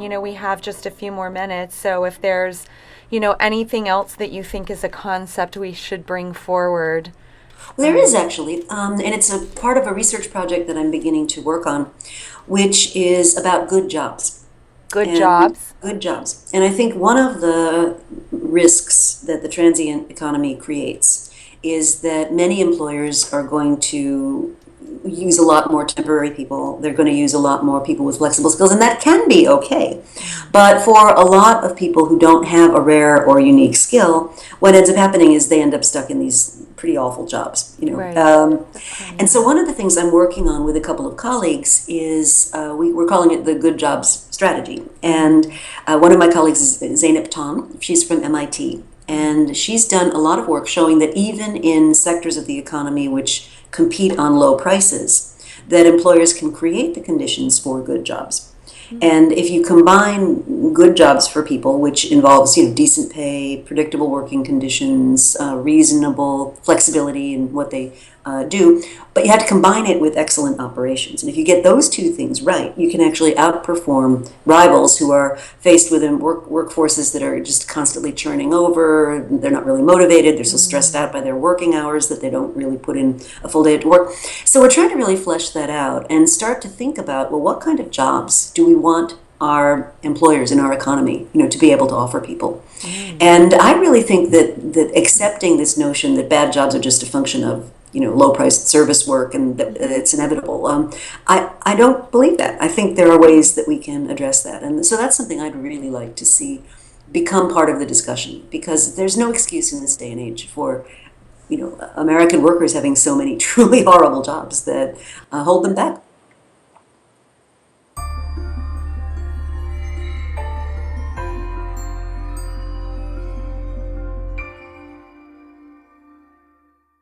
we have just a few more minutes. So if there's, anything else that you think is a concept we should bring forward. There is actually, and it's a part of a research project that I'm beginning to work on, which is about good jobs. Good jobs. Good jobs. And I think one of the risks that the transient economy creates is that many employers are going to use a lot more temporary people. They're going to use a lot more people with flexible skills, and that can be okay. But for a lot of people who don't have a rare or unique skill, what ends up happening is they end up stuck in these pretty awful jobs. Right. And so one of the things I'm working on with a couple of colleagues is we're calling it the Good Jobs Strategy. And one of my colleagues is Zeynep Tan. She's from MIT. And she's done a lot of work showing that even in sectors of the economy which compete on low prices, that employers can create the conditions for good jobs. And if you combine good jobs for people, which involves decent pay, predictable working conditions, reasonable flexibility in what they do, but you have to combine it with excellent operations. And if you get those two things right, you can actually outperform rivals who are faced with workforces that are just constantly churning over. They're not really motivated. They're so stressed out by their working hours that they don't really put in a full day at work. So we're trying to really flesh that out and start to think about, well, what kind of jobs do we want our employers in our economy, to be able to offer people? And I really think that accepting this notion that bad jobs are just a function of low-priced service work and that it's inevitable. I don't believe that. I think there are ways that we can address that. And so that's something I'd really like to see become part of the discussion, because there's no excuse in this day and age for American workers having so many truly horrible jobs that hold them back.